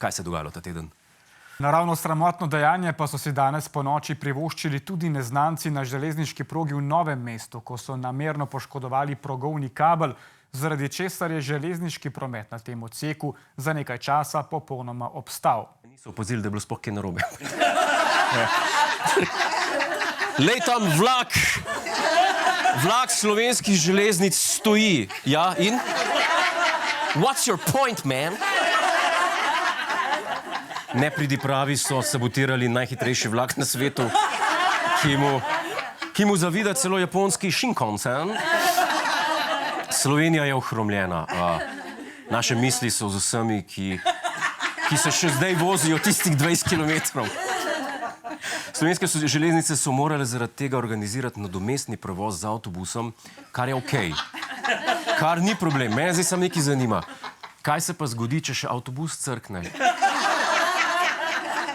Kaj se je dogajalo ta teden? Naravno sramotno dejanje pa so si danes ponoči privoščili tudi neznanci na železniški progi v Novem mestu, ko so namerno poškodovali progovni kabel, zaradi česar je železniški promet na tem odseku za nekaj časa popolnoma obstal. Niso opazili, da je bilo sploh kaj narobe. Lej tam vlak slovenskih železnic stoji. Ja, in? What's your point, man? Nepridipravi so sabotirali najhitrejši vlak na svetu, ki mu zavida celo japonski Shinkansen. Slovenija je ohromljena. Naše misli so z vsemi, ki se še zdaj vozijo tistih 20 kilometrov. Slovenske železnice so morale zaradi tega organizirati nadomestni prevoz z avtobusom, kar je okej. Kar ni problem. Mene zdaj samo nekaj zanima. Kaj se pa zgodi, če še avtobus crkne?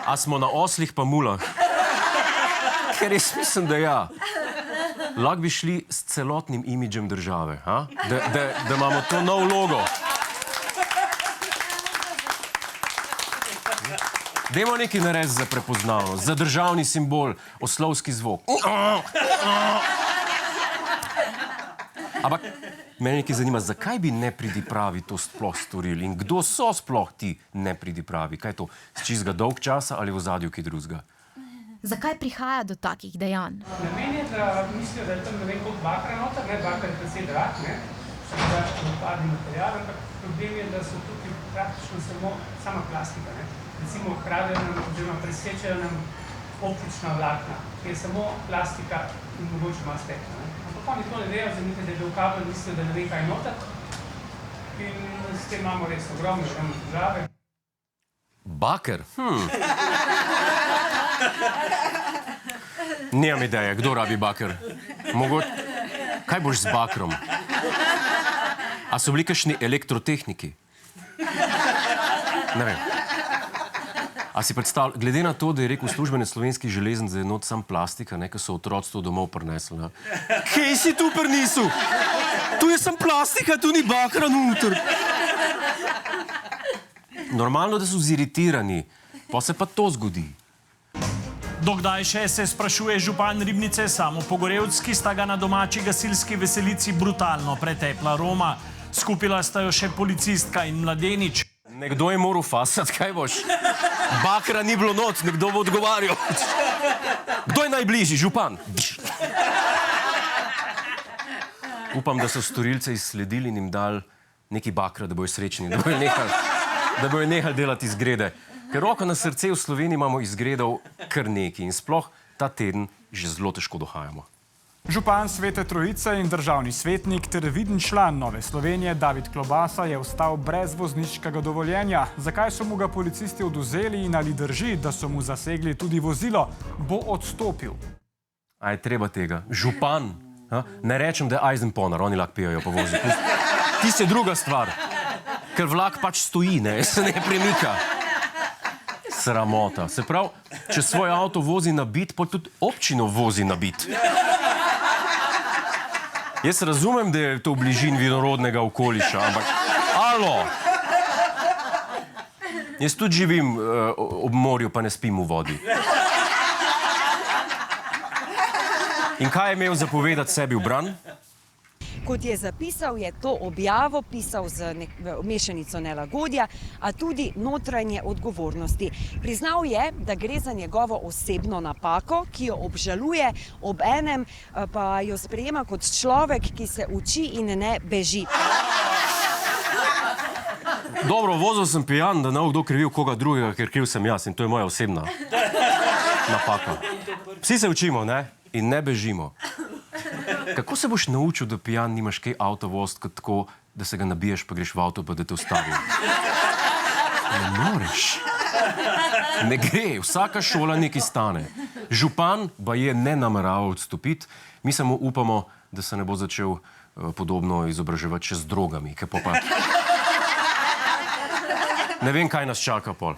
A smo na oslih pa mulah? Ker jaz mislim, da ja. Lahko bi šli s celotnim imidžem države, da imamo to nov logo. Dajmo nekaj narediti za prepoznavnost, za državni simbol, oslovski zvok. Ampak mene nekaj zanima, zakaj bi nepridipravi to sploh storili in kdo so sploh ti nepridipravi? Kaj je to, z čistega dolg časa ali v ozadju kaj drugega? Zakaj prihaja do takih dejanj? Namen je, da mislijo, da je tam ne vem koliko bakra noter, ne, bakra je precej drag, ne, da odpadni material, ampak problem je, da so tukaj praktično sama plastika, ne. Recimo kradejo nam, oziroma presečajo nam optična vlakna, ki je samo plastika in mogoče malo stekla, ne. Ampak oni to ne vejo, zanite, da je bil kabel, mislijo, da ne ve kaj noter in s tem imamo res ogromne težave. Baker? Nimam ideje, kdo rabi baker? Kaj boš z bakrom? A so bili kakšni elektrotehniki? Ne vem. A si predstavljal, glede na to, da je rekel službenec slovenskih železnic, da je not sam plastika, ne, ko so otroctvo domov prinesli, ne? Kej si tu prinesel? Tu je sam plastika, tu ni bakra noter. Normalno, da so ziritirani, pa se pa to zgodi. Dokdaj še se sprašuje župan Ribnice Samo Pogorevc, ki sta ga na domači gasilski veselici brutalno pretepla Roma. Skupila sta jo še policistka in mladenič. Nekdo je moral fasati, kaj boš? Bakra ni bilo not, nekdo bo odgovarjal. Kdo je najbližji? Župan? Upam, da so storilce izsledili in jim dali neki bakra, da bojo srečni, da bojo nehali delati izgrede. Ker roko na srce v Sloveniji imamo izgredov kar nekaj in sploh ta teden že zelo težko dohajamo. Župan Svete Trojice in državni svetnik ter viden član Nove Slovenije David Klobasa je ostal brez vozniškega dovoljenja. Zakaj so mu ga policisti odvzeli in ali drži, da so mu zasegli tudi vozilo, bo odstopil. A je treba tega? Župan? Ne rečem, da je Eisenponer, oni lahko pijajo po vozi. Tisto je druga stvar. Ker vlak pač stoji, ne, se ne premika. Sramota. Se pravi, če svoj avto vozi na bit, pa tudi občino vozi na bit. Jaz razumem, da je to v bližini vinorodnega okoliša, ampak alo! Jaz tudi živim ob morju, pa ne spim v vodi. In kaj je imel zapovedati sebi v bran? Kot je zapisal, je to objavo pisal z mešanico nelagodja, a tudi notranje odgovornosti. Priznal je, da gre za njegovo osebno napako, ki jo obžaluje, obenem pa jo sprejema kot človek, ki se uči in ne beži. Dobro, vozil sem pijan, da ne bo kdo krivil koga drugega, ker kriv sem jaz in to je moja osebna napaka. Vsi se učimo, ne? In ne bežimo. Kako se boš naučil, da pijan nimaš kaj avto voziti, kot tako, da se ga nabiješ, pa greš v avto, pa da te ustavi? Ne moreš. Ne gre, vsaka šola nekaj stane. Župan baje ne namerava odstopiti, mi samo upamo, da se ne bo začel podobno izobraževati še z drogami, ker pa... Ne vem, kaj nas čaka pol.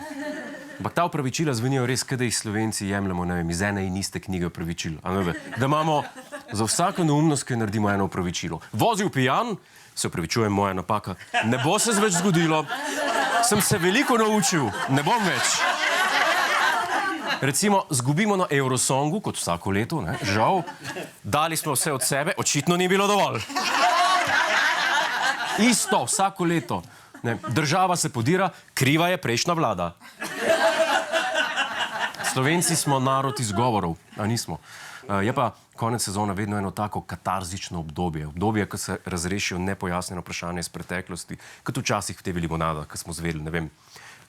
Ampak ta opravičila zvenijo res, kada jih Slovenci jemljemo, ne vem, iz ene in iste knjige opravičil. Da imamo Za vsako neumnost, ki jo naredimo, eno opravičilo. Vozil pijan, se opravičujem, moja napaka, ne bo se več zgodilo, sem se veliko naučil, ne bom več. Recimo, zgubimo na Eurosongu, kot vsako leto, ne? Žal, dali smo vse od sebe, očitno ni bilo dovolj. Isto, vsako leto. Ne? Država se podira, kriva je prejšnja vlada. Slovenci smo narod izgovorov, a nismo. Je pa konec sezona vedno eno tako katarzično obdobje. Obdobje, ko se razrešijo nepojasnjeno vprašanje iz preteklosti, kot včasih v TV Limonada, ko smo zvedeli, ne vem,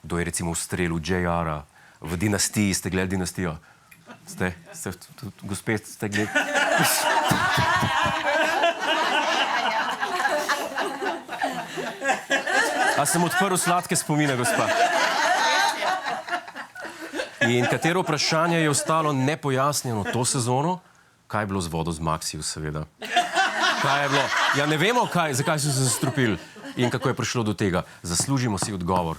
kdo je recimo v strelu JR-a, v Dinastiji, ste gledali Dinastijo? Ste, gospe, ste gledali? A sem odprl sladke spomine, gospa? In katero vprašanje je ostalo nepojasnjeno to sezono? Kaj je bilo z vodo z Maxijo, seveda? Kaj je bilo? Ja, ne vemo, zakaj so se zastrupili in kako je prišlo do tega. Zaslužimo si odgovor.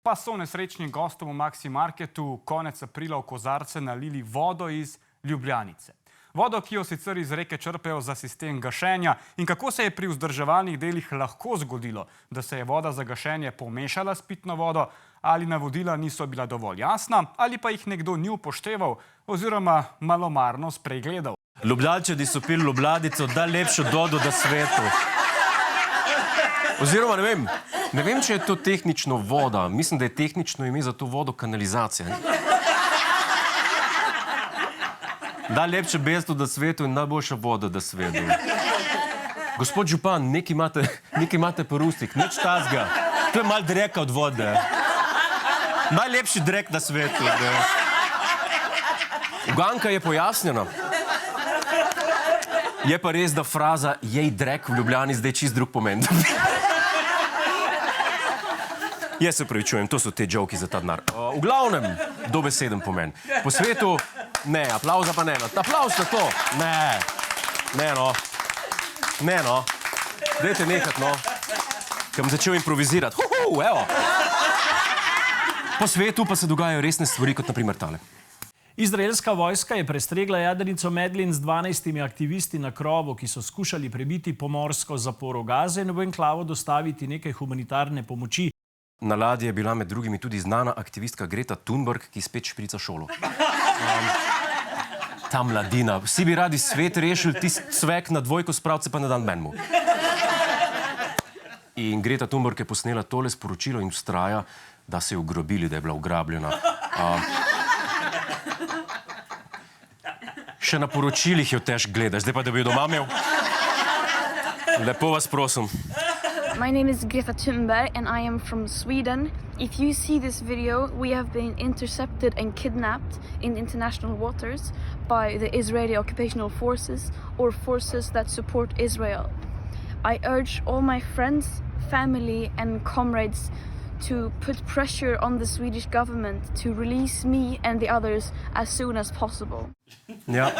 Pa so nesrečnim gostom v Maxi Marketu konec aprila v kozarce nalili vodo iz Ljubljanice. Vodo, ki jo sicer iz reke črpajo za sistem gašenja, in kako se je pri vzdrževalnih delih lahko zgodilo, da se je voda za gašenje pomešala s pitno vodo, ali navodila niso bila dovolj jasna, ali pa jih nekdo ni upošteval oziroma malomarno spregledal. Ljubljančani so pili Ljubljanico, da lepšo vodo na svetu. Oziroma, ne vem, če je to tehnično voda. Mislim, da je tehnično ime za to vodo kanalizacija. Da lepše mesto na svetu in najboljša voda na svetu. Gospod župan, nekaj imate po rustih, nič tazga. To je malo dreka od vode. Najlepši drek na svetu. Uganka je pojasnjena. Je pa res, da fraza jej drek v Ljubljani zdaj čist drug pomen. Jaz se pravičujem, to so te joki za ta denar. V glavnem, dobeseden pomen. Po svetu, ne, aplauza pa ne. Aplauz na to, ne no. Dajte nehat, no. Ker bom začel improvizirati. Evo. Po svetu pa se dogajajo resne stvari, kot naprimer tale. Izraelska vojska je prestregla jadrnico Medlin z 12 aktivisti na krovu, ki so skušali prebiti pomorsko zaporo Gaze in v enklavo dostaviti nekaj humanitarne pomoči. Na ladji je bila med drugimi tudi znana aktivistka Greta Thunberg, ki spet šprica šolo. Ta mladina. Vsi bi radi svet rešili, ti cvek na dvojko spravce pa na dan menmu. In Greta Thunberg je posnela tole sporočilo in vztraja, da se je ugrabili, da je bila ugrabljena. Še na poročilih jo težko gledaš, zdaj pa da bi jo doma imel. Lepo vas prosim. My name is Greta Thunberg and I am from Sweden. If you see this video, we have been intercepted and kidnapped in international waters by the Israeli occupational forces or forces that support Israel. I urge all my friends, family and comrades to put pressure on the Swedish government to release me and the others as soon as possible. Ja.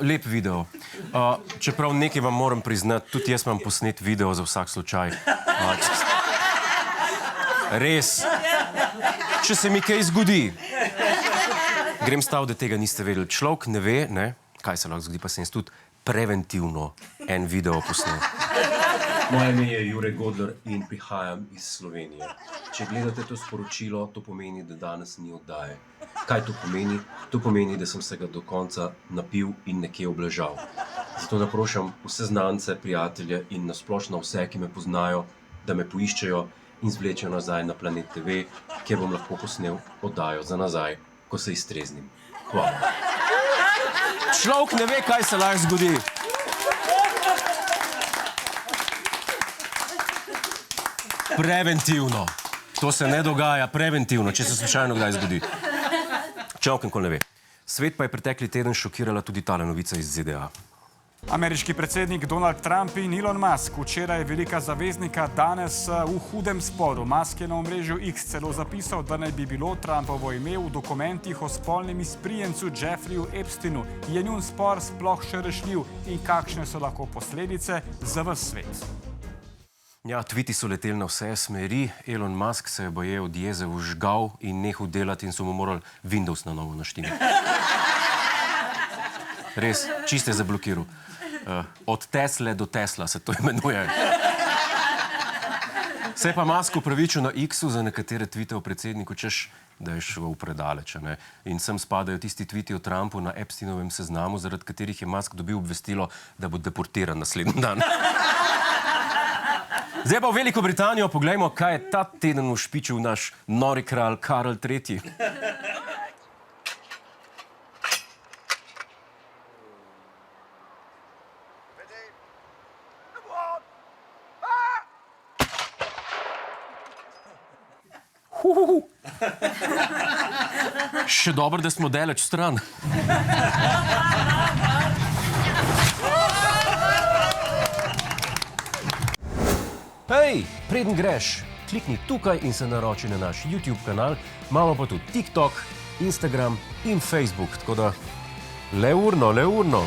Lep video. Čeprav nekaj vam moram priznati, tudi jaz imam posnet video za vsak slučaj. Res. Če se mi kaj zgodi, grem stav, da tega niste vedeli. Človek ne ve, kaj se lahko zgodi, pa sem jaz tudi preventivno en video posnel. Moje ime je Jure Godler in prihajam iz Slovenije. Če gledate to sporočilo, to pomeni, da danes ni oddaje. Kaj to pomeni? To pomeni, da sem se ga do konca napil in nekje obležal. Zato naprošam vse znance, prijatelje in nasplošno vse, ki me poznajo, da me poiščejo in zvlečejo nazaj na Planet TV, kjer bom lahko posnel oddajo za nazaj, ko se iztreznim. Hvala. Človek ne ve, kaj se lahko zgodi. Preventivno. To se ne dogaja preventivno, če se slučajno kdaj zgodi. Človek nikoli ne ve. Svet pa je pretekli teden šokirala tudi tale novica iz ZDA. Ameriški predsednik Donald Trump in Elon Musk včeraj velika zaveznika, danes v hudem sporu. Musk je na omrežju X celo zapisal, da naj bi bilo Trumpovo ime v dokumentih o spolnem izprijencu Jeffreyju Epsteinu. Je njun spor sploh še rešljiv in kakšne so lahko posledice za ves svet? Ja, tviti so leteli na vse smeri. Elon Musk se je boje od jeze vžgal in nehal delati in so mu morali Windows na novo naštimati. Res, čiste zablokiral. Od Tesle do Tesla se to imenuje. Se je pa Musk upravičil na X-u za nekatere tvite o predsedniku, češ, da je šel predaleč. Ne? In sem spadajo tisti tviti o Trumpu na Epsteinovem seznamu, zaradi katerih je Musk dobil obvestilo, da bo deportiran naslednji dan. Zdaj pa v Veliko Britanijo poglejmo, kaj je ta teden ušpičil naš nori kralj Karl III. Še dobro, da smo daleč stran. Hej, preden greš, klikni tukaj in se naroči na naš YouTube kanal, imamo pa tudi TikTok, Instagram in Facebook, tako da le urno.